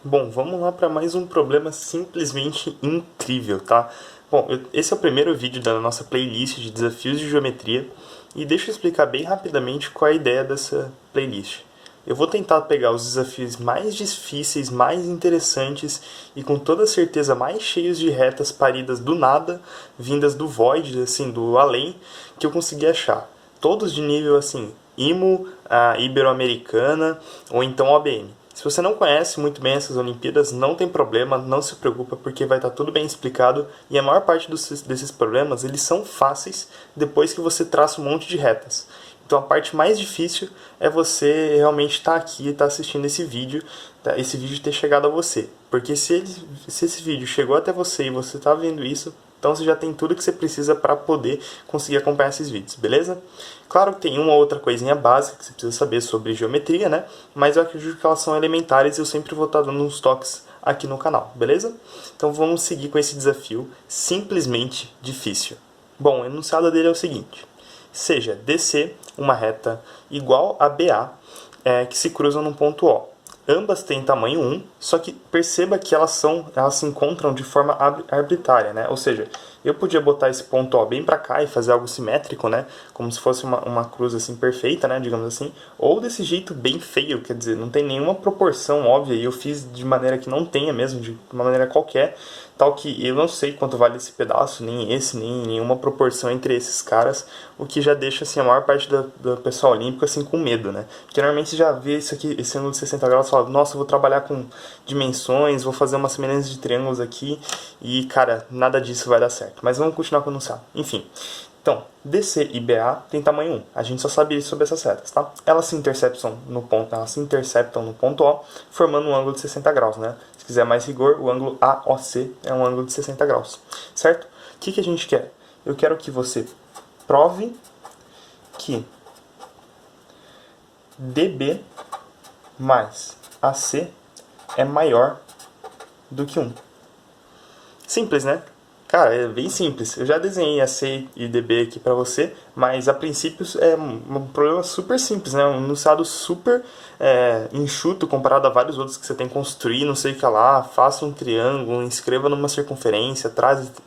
Bom, vamos lá para mais um problema simplesmente incrível, tá? Bom, esse é o primeiro vídeo da nossa playlist de desafios de geometria e deixa eu explicar bem rapidamente qual é a ideia dessa playlist. Eu vou tentar pegar os desafios mais difíceis, mais interessantes e com toda certeza mais cheios de retas paridas do nada, vindas do void, assim, do além, que eu consegui achar. Todos de nível assim, IMO, a Ibero-Americana ou então OBM. Se você não conhece muito bem essas Olimpíadas, não tem problema, não se preocupa, porque vai estar tudo bem explicado e a maior parte desses problemas eles são fáceis depois que você traça um monte de retas. Então a parte mais difícil é você realmente estar aqui e estar assistindo esse vídeo, tá? Esse vídeo ter chegado a você. Porque se esse vídeo chegou até você e você está vendo isso, então você já tem tudo que você precisa para poder conseguir acompanhar esses vídeos, beleza? Claro que tem uma ou outra coisinha básica que você precisa saber sobre geometria, né? Mas eu acredito que elas são elementares e eu sempre vou estar dando uns toques aqui no canal, beleza? Então vamos seguir com esse desafio simplesmente difícil. Bom, o enunciado dele é o seguinte: seja DC uma reta igual a BA que se cruzam no ponto O. Ambas têm tamanho 1, só que perceba que elas se encontram de forma arbitrária, né? Ou seja, eu podia botar esse ponto O bem para cá e fazer algo simétrico, né? Como se fosse uma cruz assim perfeita, né? Digamos assim. Ou desse jeito bem feio, quer dizer, não tem nenhuma proporção óbvia e eu fiz de maneira que não tenha mesmo, de uma maneira qualquer, tal que eu não sei quanto vale esse pedaço, nem esse, nem nenhuma proporção entre esses caras, o que já deixa assim a maior parte do pessoal olímpico assim com medo, né? Porque normalmente você já vê isso aqui, esse ângulo de 60 graus, e fala, nossa, eu vou trabalhar com dimensões, vou fazer uma semelhança de triângulos aqui e, cara, nada disso vai dar certo. Mas vamos continuar com o enunciado. Enfim, então, DC e BA tem tamanho 1. A gente só sabe isso sobre essas retas, tá? Elas se interceptam no ponto O, formando um ângulo de 60 graus, né? Se quiser mais rigor, o ângulo AOC é um ângulo de 60 graus, certo? O que a gente quer? Eu quero que você prove que DB mais AC é maior do que 1. Simples, né? Cara, é bem simples. Eu já desenhei AC e DB aqui pra você, mas a princípio é um problema super simples, né? Um enunciado super enxuto comparado a vários outros que você tem que construir, não sei o que lá. Faça um triângulo, inscreva numa circunferência,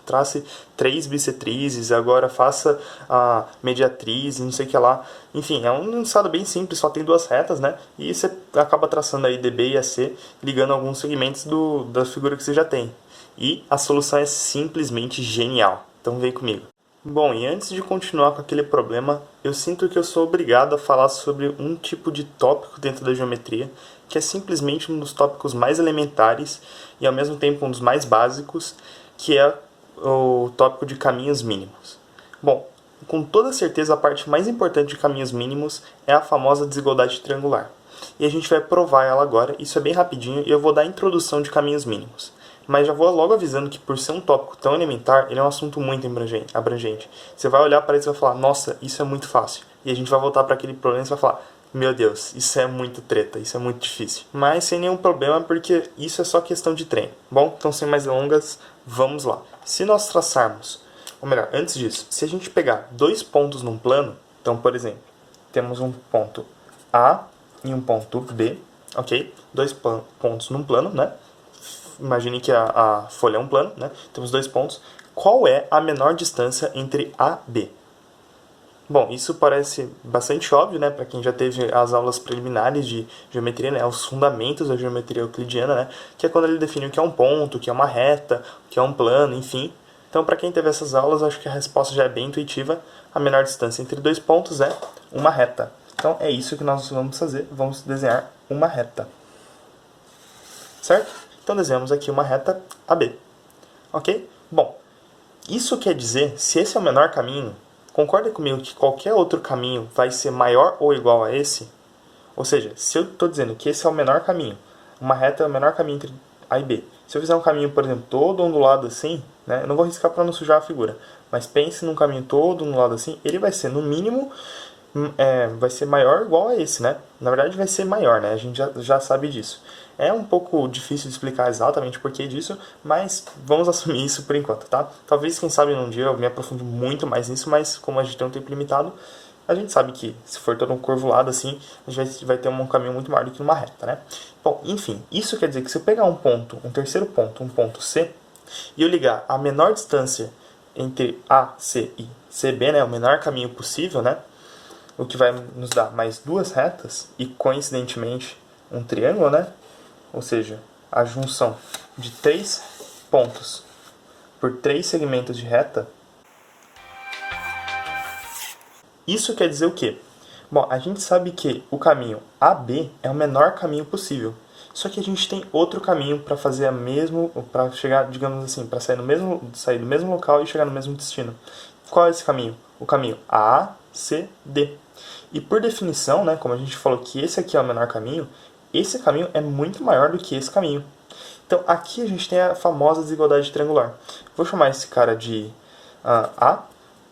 trace 3 bissetrizes, agora faça a mediatriz, não sei o que lá. Enfim, é um enunciado bem simples, só tem 2 retas, né? E você acaba traçando aí DB e AC, ligando alguns segmentos da figura que você já tem. E a solução é simplesmente genial. Então vem comigo. Bom, e antes de continuar com aquele problema, eu sinto que eu sou obrigado a falar sobre um tipo de tópico dentro da geometria, que é simplesmente um dos tópicos mais elementares e ao mesmo tempo um dos mais básicos, que é o tópico de caminhos mínimos. Bom, com toda certeza a parte mais importante de caminhos mínimos é a famosa desigualdade triangular. E a gente vai provar ela agora, isso é bem rapidinho e eu vou dar a introdução de caminhos mínimos. Mas já vou logo avisando que por ser um tópico tão elementar, ele é um assunto muito abrangente. Você vai olhar para isso e vai falar, nossa, isso é muito fácil. E a gente vai voltar para aquele problema e vai falar, meu Deus, isso é muito treta, isso é muito difícil. Mas sem nenhum problema, porque isso é só questão de treino. Bom, então sem mais delongas, vamos lá. Se nós traçarmos, ou melhor, antes disso, se a gente pegar 2 pontos num plano, então, por exemplo, temos um ponto A e um ponto B, ok? 2 pontos num plano, né? Imagine que a folha é um plano, né? Temos 2 pontos. Qual é a menor distância entre A e B? Bom, isso parece bastante óbvio, né? Para quem já teve as aulas preliminares de geometria, né? Os fundamentos da geometria euclidiana, né? Que é quando ele define o que é um ponto, o que é uma reta, o que é um plano, enfim. Então, para quem teve essas aulas, acho que a resposta já é bem intuitiva. A menor distância entre 2 pontos é uma reta. Então, é isso que nós vamos fazer. Vamos desenhar uma reta. Certo? Então desenhamos aqui uma reta AB. Ok? Bom, isso quer dizer, se esse é o menor caminho, concorda comigo que qualquer outro caminho vai ser maior ou igual a esse? Ou seja, se eu estou dizendo que esse é o menor caminho, uma reta é o menor caminho entre A e B. Se eu fizer um caminho, por exemplo, todo ondulado assim, né, eu não vou riscar para não sujar a figura, mas pense num caminho todo ondulado assim, ele vai ser no mínimo vai ser maior ou igual a esse, né? Na verdade vai ser maior, né? A gente já sabe disso. É um pouco difícil de explicar exatamente o porquê disso, mas vamos assumir isso por enquanto, tá? Talvez, quem sabe, num dia eu me aprofunde muito mais nisso, mas como a gente tem um tempo limitado, a gente sabe que se for todo um curvulado assim, a gente vai ter um caminho muito maior do que uma reta, né? Bom, enfim, isso quer dizer que se eu pegar um ponto, um terceiro ponto, um ponto C, e eu ligar a menor distância entre A, C e CB, né, o menor caminho possível, né, o que vai nos dar mais duas retas e, coincidentemente, um triângulo, né, ou seja, a junção de três pontos por três segmentos de reta. Isso quer dizer o quê? Bom, a gente sabe que o caminho AB é o menor caminho possível. Só que a gente tem outro caminho para fazer para chegar, digamos assim, para sair do mesmo local e chegar no mesmo destino. Qual é esse caminho? O caminho ACD. E por definição, né, como a gente falou que esse aqui é o menor caminho, esse caminho é muito maior do que esse caminho. Então aqui a gente tem a famosa desigualdade triangular. Vou chamar esse cara de A.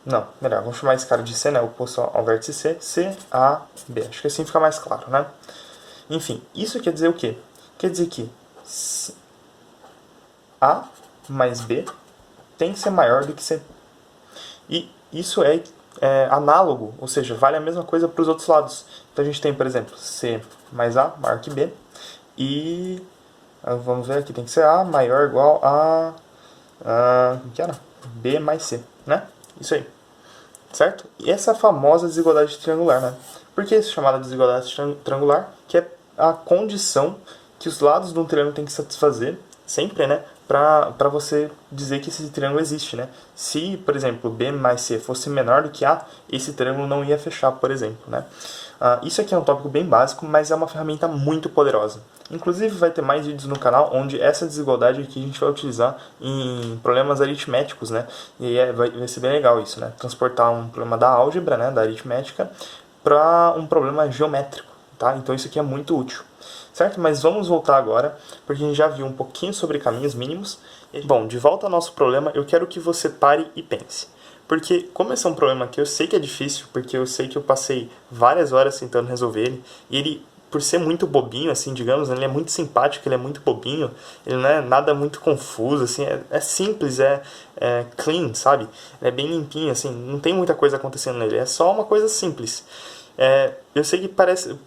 Não, melhor, vamos chamar esse cara de C, né? Oposto ao vértice C. C, A, B. Acho que assim fica mais claro, né? Enfim, isso quer dizer o quê? Quer dizer que A mais B tem que ser maior do que C. E isso é análogo, ou seja, vale a mesma coisa para os outros lados. Então a gente tem, por exemplo, C mais A maior que B. E vamos ver aqui, tem que ser A maior ou igual a que era? B mais C, né? Isso aí, certo? E essa famosa desigualdade triangular, né? Por que isso é chamada de desigualdade triangular? Que é a condição que os lados de um triângulo têm que satisfazer, sempre, né? Para você dizer que esse triângulo existe, né? Se, por exemplo, B mais C fosse menor do que A, esse triângulo não ia fechar, por exemplo, né? Isso aqui é um tópico bem básico, mas é uma ferramenta muito poderosa. Inclusive vai ter mais vídeos no canal onde essa desigualdade aqui a gente vai utilizar em problemas aritméticos, né? E vai ser bem legal isso, né? Transportar um problema da álgebra, né, da aritmética, para um problema geométrico, tá? Então isso aqui é muito útil. Certo? Mas vamos voltar agora, porque a gente já viu um pouquinho sobre caminhos mínimos. Bom, de volta ao nosso problema, eu quero que você pare e pense. Porque, como esse é um problema que eu sei que é difícil, porque eu sei que eu passei várias horas tentando resolver ele, e ele, por ser muito bobinho, assim, digamos, ele é muito simpático, ele é muito bobinho, ele não é nada muito confuso, assim, é simples, é clean, sabe? Ele é bem limpinho, assim, não tem muita coisa acontecendo nele, é só uma coisa simples. Eu sei que parece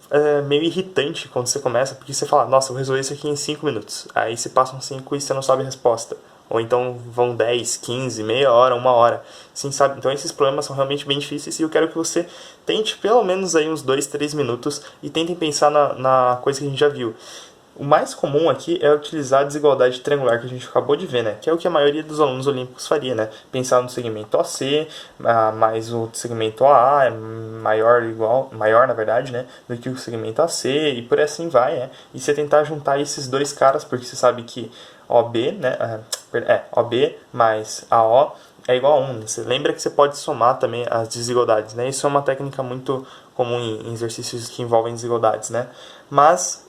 meio irritante quando você começa, porque você fala, nossa, eu vou resolver isso aqui em 5 minutos. Aí se passam 5 e você não sabe a resposta. Ou então vão 10, 15, meia hora, uma hora. Assim, sabe? Então esses problemas são realmente bem difíceis e eu quero que você tente pelo menos aí uns 2, 3 minutos e tentem pensar na coisa que a gente já viu. O mais comum aqui é utilizar a desigualdade triangular que a gente acabou de ver, né? Que é o que a maioria dos alunos olímpicos faria, né? Pensar no segmento AC, mais o segmento AA é maior na verdade, né? Do que o segmento AC e por assim vai, né? E você tentar juntar esses dois caras, porque você sabe que OB, né? OB mais AO é igual a 1. Você lembra que você pode somar também as desigualdades, né? Isso é uma técnica muito comum em exercícios que envolvem desigualdades, né? Mas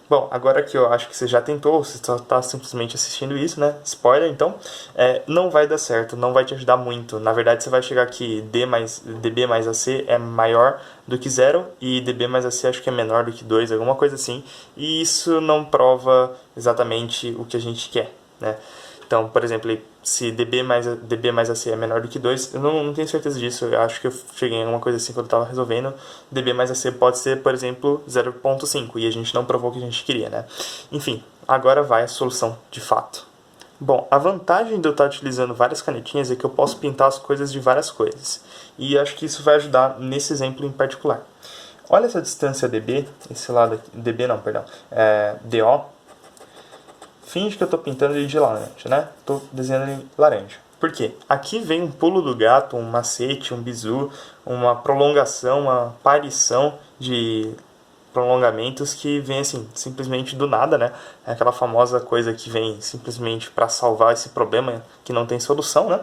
bom, agora que eu acho que você já tentou, você só está simplesmente assistindo isso, né? Spoiler, então, não vai dar certo, não vai te ajudar muito. Na verdade, você vai chegar que DB mais AC é maior do que 0 e DB mais AC acho que é menor do que 2, alguma coisa assim. E isso não prova exatamente o que a gente quer, né? Então, por exemplo, se DB mais AC é menor do que 2, eu não tenho certeza disso, eu acho que eu cheguei em alguma coisa assim quando eu estava resolvendo. DB mais AC pode ser, por exemplo, 0.5, e a gente não provou o que a gente queria, né? Enfim, agora vai a solução de fato. Bom, a vantagem de eu estar utilizando várias canetinhas é que eu posso pintar as coisas de várias cores. E acho que isso vai ajudar nesse exemplo em particular. Olha essa distância DB, esse lado aqui, DB não, perdão, DO. Finge que eu estou pintando ele de laranja, né? Estou desenhando ele laranja. Por quê? Aqui vem um pulo do gato, um macete, um bizu, uma prolongação, uma aparição de prolongamentos que vem assim, simplesmente do nada, né? É aquela famosa coisa que vem simplesmente para salvar esse problema que não tem solução, né?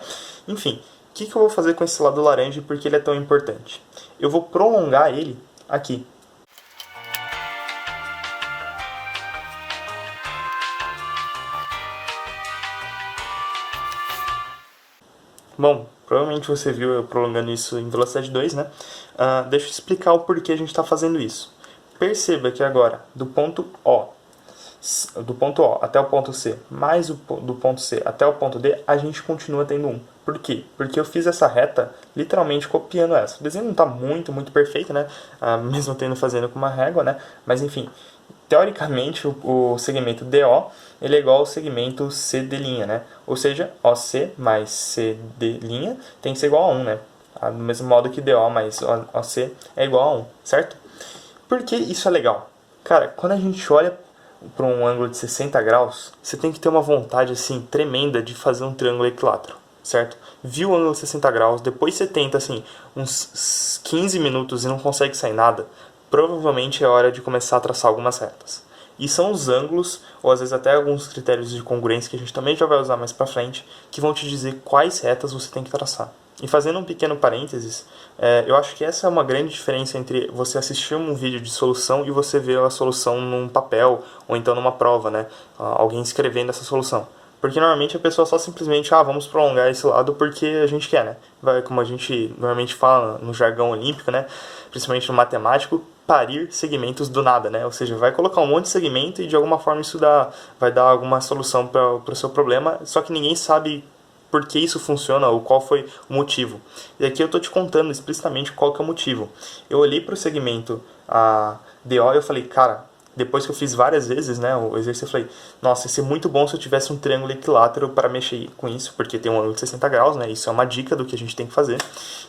Enfim, o que eu vou fazer com esse lado laranja e por que ele é tão importante? Eu vou prolongar ele aqui. Bom, provavelmente você viu eu prolongando isso em velocidade 2, né? Deixa eu explicar o porquê a gente está fazendo isso. Perceba que agora, do ponto O do ponto O até o ponto C, mais do ponto C até o ponto D, a gente continua tendo 1. Por quê? Porque eu fiz essa reta literalmente copiando essa. O desenho não está muito perfeito, né? Mesmo fazendo com uma régua, né? Mas enfim, teoricamente o segmento DO ele é igual ao segmento CD', né? Ou seja, OC mais CD' tem que ser igual a 1, né? Do mesmo modo que DO mais OC é igual a 1, certo? Por que isso é legal? Cara, quando a gente olha para um ângulo de 60 graus, você tem que ter uma vontade assim tremenda de fazer um triângulo equilátero, certo? Viu o ângulo de 60 graus, depois você tenta assim uns 15 minutos e não consegue sair nada, provavelmente é hora de começar a traçar algumas retas. E são os ângulos, ou às vezes até alguns critérios de congruência que a gente também já vai usar mais pra frente, que vão te dizer quais retas você tem que traçar. E fazendo um pequeno parênteses, eu acho que essa é uma grande diferença entre você assistir um vídeo de solução e você ver a solução num papel, ou então numa prova, né? Alguém escrevendo essa solução. Porque normalmente a pessoa só simplesmente, vamos prolongar esse lado porque a gente quer, né? Vai, como a gente normalmente fala no jargão olímpico, né? Principalmente no matemático, parir segmentos do nada, né? Ou seja, vai colocar um monte de segmento e de alguma forma isso vai dar alguma solução para o seu problema, só que ninguém sabe por que isso funciona ou qual foi o motivo. E aqui eu estou te contando explicitamente qual que é o motivo. Eu olhei para o segmento DO e eu falei, cara, depois que eu fiz várias vezes, né, o exercício, eu falei, nossa, ia ser muito bom se eu tivesse um triângulo equilátero para mexer com isso, porque tem um ângulo de 60 graus, né, isso é uma dica do que a gente tem que fazer.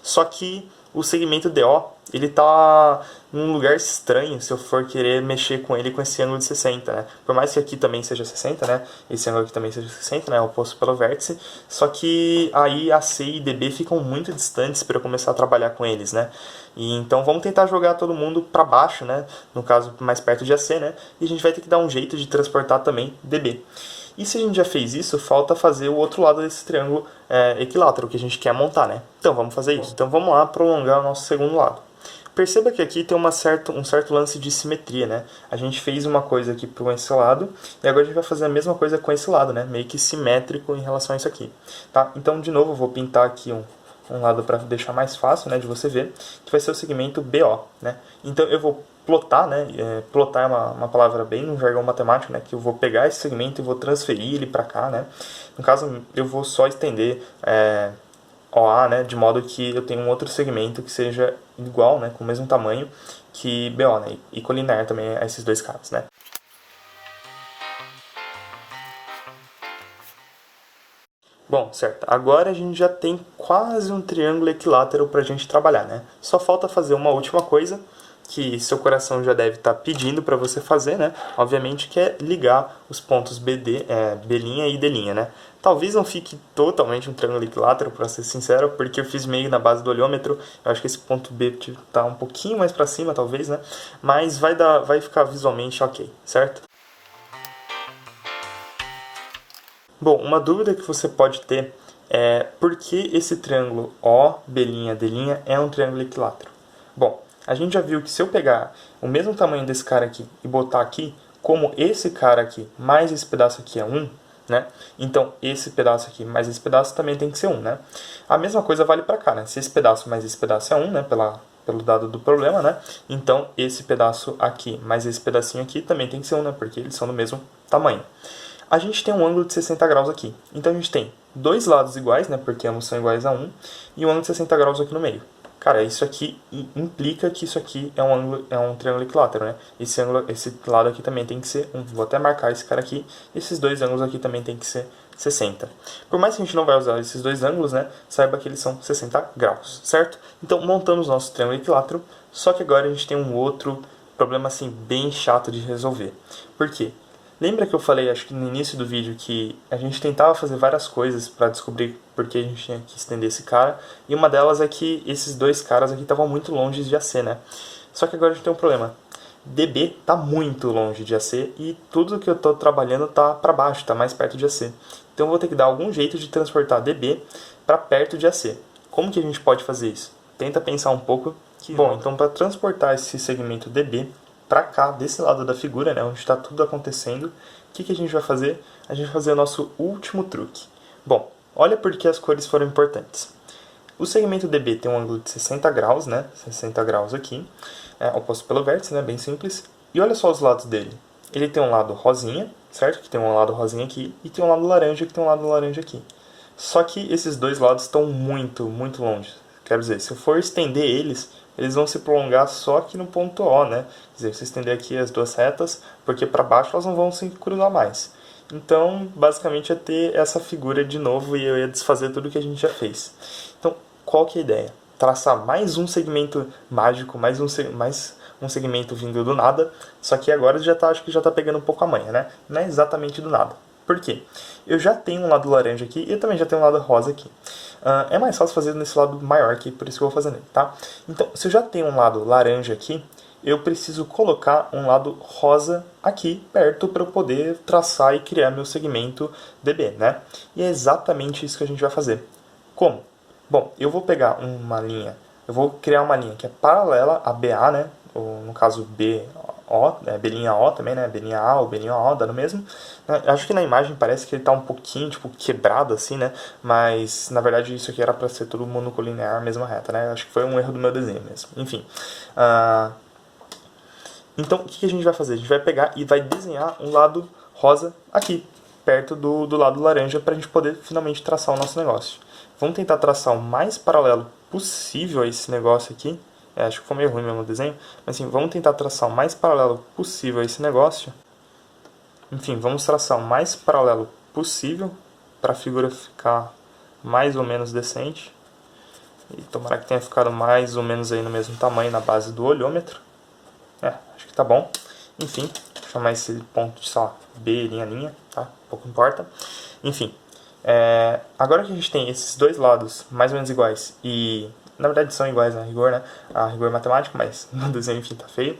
Só que o segmento DO, ele tá num lugar estranho se eu for querer mexer com ele com esse ângulo de 60, né? Por mais que aqui também seja 60, né? Esse ângulo aqui também seja 60, né? Oposto pelo vértice. Só que aí AC e DB ficam muito distantes para eu começar a trabalhar com eles, né? E então vamos tentar jogar todo mundo para baixo, né? No caso, mais perto de AC, né? E a gente vai ter que dar um jeito de transportar também DB. E se a gente já fez isso, falta fazer o outro lado desse triângulo equilátero que a gente quer montar, né? Então vamos fazer isso. Então vamos lá prolongar o nosso segundo lado. Perceba que aqui tem um certo lance de simetria, né? A gente fez uma coisa aqui com esse lado e agora a gente vai fazer a mesma coisa com esse lado, né? Meio que simétrico em relação a isso aqui, tá? Então, de novo, eu vou pintar aqui um lado para deixar mais fácil, né, de você ver, que vai ser o segmento BO, né? Então eu vou plotar, né? Plotar é uma palavra bem no jargão matemático, né? Que eu vou pegar esse segmento e vou transferir ele para cá, né? No caso, eu vou só estender OA, né? De modo que eu tenho um outro segmento que seja igual, né? Com o mesmo tamanho que BO, né? E colinear também a esses dois caras, né? Bom, certo. Agora a gente já tem quase um triângulo equilátero para a gente trabalhar, né? Só falta fazer uma última coisa, que seu coração já deve estar pedindo para você fazer, né? Obviamente que é ligar os pontos B' e D', né? Talvez não fique totalmente um triângulo equilátero, para ser sincero, porque eu fiz meio na base do olhômetro. Eu acho que esse ponto B tá um pouquinho mais para cima, talvez, né? Mas vai ficar visualmente ok, certo? Bom, uma dúvida que você pode ter é por que esse triângulo OB', D' é um triângulo equilátero? Bom, a gente já viu que se eu pegar o mesmo tamanho desse cara aqui e botar aqui, como esse cara aqui mais esse pedaço aqui é 1, né? Então esse pedaço aqui mais esse pedaço também tem que ser 1, né? A mesma coisa vale para cá, né? Se esse pedaço mais esse pedaço é 1, né? Pelo dado do problema, né? Então esse pedaço aqui mais esse pedacinho aqui também tem que ser 1, né? Porque eles são do mesmo tamanho. A gente tem um ângulo de 60 graus aqui. Então a gente tem dois lados iguais, né? Porque ambos são iguais a 1. E um ângulo de 60 graus aqui no meio. Cara, isso aqui implica que isso aqui é um triângulo equilátero, né? Esse lado aqui também tem que ser 1. Vou até marcar esse cara aqui. Esses dois ângulos aqui também tem que ser 60. Por mais que a gente não vai usar esses dois ângulos, né? Saiba que eles são 60 graus, certo? Então montamos nosso triângulo equilátero. Só que agora a gente tem um outro problema assim bem chato de resolver. Por quê? Lembra que eu falei, acho que no início do vídeo, que a gente tentava fazer várias coisas para descobrir por que a gente tinha que estender esse cara, e uma delas é que esses dois caras aqui estavam muito longe de AC, né? Só que agora a gente tem um problema. DB está muito longe de AC e tudo que eu estou trabalhando está para baixo, está mais perto de AC. Então eu vou ter que dar algum jeito de transportar DB para perto de AC. Como que a gente pode fazer isso? Tenta pensar um pouco. Bom, então para transportar esse segmento DB para cá, desse lado da figura, né, onde está tudo acontecendo, o que a gente vai fazer? A gente vai fazer o nosso último truque. Bom, olha por que as cores foram importantes. O segmento DB tem um ângulo de 60 graus, né, 60 graus aqui, oposto pelo vértice, né, bem simples. E olha só os lados dele. ele tem um lado rosinha, certo? Que tem um lado rosinha aqui, e tem um lado laranja que tem um lado laranja aqui. Só que esses dois lados estão muito, muito longe. Quero dizer, se eu for estender eles, eles vão se prolongar só aqui no ponto O, né? Quer dizer, se eu estender aqui as duas retas, porque para baixo elas não vão se cruzar mais. Então, basicamente, é ter essa figura de novo e eu ia desfazer tudo que a gente já fez. Então, qual que é a ideia? Traçar mais um segmento mágico, mais um segmento vindo do nada, só que agora acho que já está pegando um pouco a manha, né? Não é exatamente do nada. Por quê? Eu já tenho um lado laranja aqui e eu também já tenho um lado rosa aqui. É mais fácil fazer nesse lado maior aqui, por isso que eu vou fazer nele, tá? Então, se eu já tenho um lado laranja aqui, eu preciso colocar um lado rosa aqui perto para eu poder traçar e criar meu segmento DB, né? E é exatamente isso que a gente vai fazer. Como? Bom, eu vou pegar uma linha, eu vou criar uma linha que é paralela a BA, né? Ou no caso BO, B'O também, né? B'A ou B'O, dá no mesmo. Acho que na imagem parece que ele tá um pouquinho, tipo, quebrado assim, né? Mas, na verdade, isso aqui era para ser tudo monocolinear, mesma reta, né? Acho que foi um erro do meu desenho mesmo. Enfim. Então, o que a gente vai fazer? A gente vai pegar e vai desenhar um lado rosa aqui, perto do lado laranja, para a gente poder finalmente traçar o nosso negócio. Vamos tentar traçar o mais paralelo possível a esse negócio aqui. Acho que foi meio ruim mesmo o desenho, mas assim, vamos tentar traçar o mais paralelo possível a esse negócio. Enfim, vamos traçar o mais paralelo possível para a figura ficar mais ou menos decente. E tomara que tenha ficado mais ou menos aí no mesmo tamanho na base do olhômetro. Acho que tá bom. Enfim, vou chamar esse ponto de, sei lá, B, linha, tá? Pouco importa. Enfim, agora que a gente tem esses dois lados mais ou menos iguais e... Na verdade são iguais a rigor, né? A rigor matemático, mas no desenho, enfim, tá feio.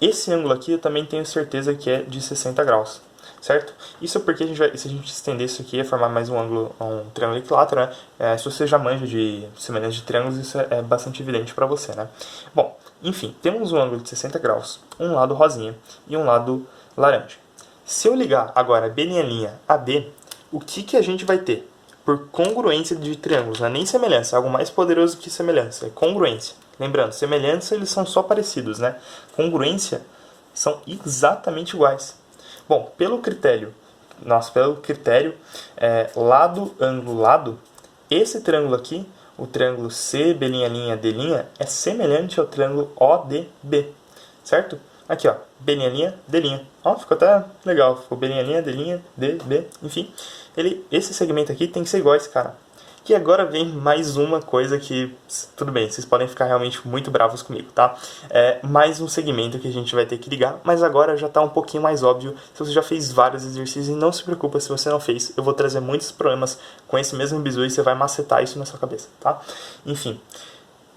Esse ângulo aqui eu também tenho certeza que é de 60 graus, certo? Isso porque se a gente estender isso aqui, ia formar mais um ângulo, um triângulo equilátero, né? Se você já manja de semelhança de triângulos, isso é bastante evidente para você, né? Bom, enfim, temos um ângulo de 60 graus, um lado rosinha e um lado laranja. Se eu ligar agora B'A a B, o que a gente vai ter? Por congruência de triângulos, não é nem semelhança, é algo mais poderoso que semelhança, é congruência. Lembrando, semelhança eles são só parecidos, né? Congruência são exatamente iguais. Bom, pelo critério, lado, ângulo, lado, esse triângulo aqui, o triângulo C, B'D', é semelhante ao triângulo ODB, certo? Aqui, ó, B'D'. Ó, ficou até legal, ficou B'D', DB, enfim. Esse segmento aqui tem que ser igual a esse cara. E agora vem mais uma coisa que, tudo bem, vocês podem ficar realmente muito bravos comigo, tá? Mais um segmento que a gente vai ter que ligar, mas agora já tá um pouquinho mais óbvio. Se você já fez vários exercícios, e não se preocupa se você não fez, eu vou trazer muitos problemas com esse mesmo bizu e você vai macetar isso na sua cabeça, tá? Enfim,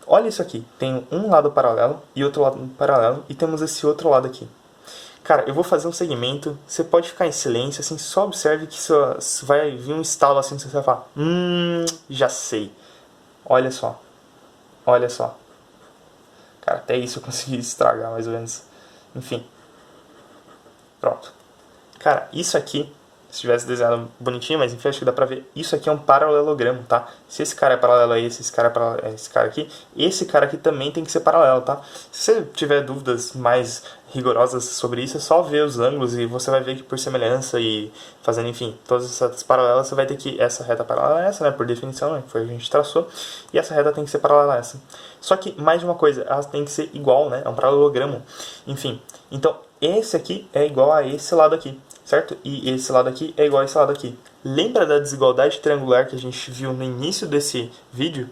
olha isso aqui, tem um lado paralelo e outro lado paralelo, e temos esse outro lado aqui. Cara, eu vou fazer um segmento, você pode ficar em silêncio, assim, só observe que vai vir um estalo assim, você vai falar, já sei. Olha só. Cara, até isso eu consegui estragar, mais ou menos. Enfim. Pronto. Cara, isso aqui, se tivesse desenhado bonitinho, mas enfim, acho que dá pra ver. Isso aqui é um paralelogramo, tá? Se esse cara é paralelo a esse cara é paralelo a esse cara aqui, esse cara aqui também tem que ser paralelo, tá? Se você tiver dúvidas mais rigorosas sobre isso, é só ver os ângulos e você vai ver que por semelhança e fazendo, enfim, todas essas paralelas, você vai ter que essa reta paralela a essa, né? Por definição, né? Foi o que a gente traçou. E essa reta tem que ser paralela a essa. Só que, mais de uma coisa, ela tem que ser igual, né? É um paralelogramo. Enfim, então, esse aqui é igual a esse lado aqui, certo? E esse lado aqui é igual a esse lado aqui. Lembra da desigualdade triangular que a gente viu no início desse vídeo?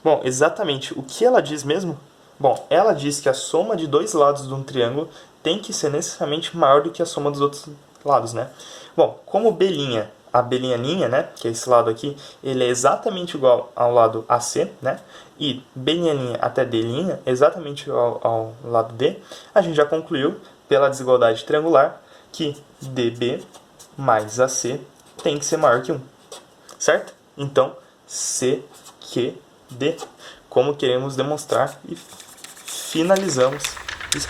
Bom, exatamente. O que ela diz mesmo? Bom, ela diz que a soma de dois lados de um triângulo tem que ser necessariamente maior do que a soma dos outros lados, né? Bom, como a B'A', né, que é esse lado aqui, ele é exatamente igual ao lado AC, né? E B'A' até D' é exatamente igual ao lado D, a gente já concluiu, pela desigualdade triangular, que DB mais AC tem que ser maior que 1, certo? Então, CQD, como queremos demonstrar, e finalizamos isso.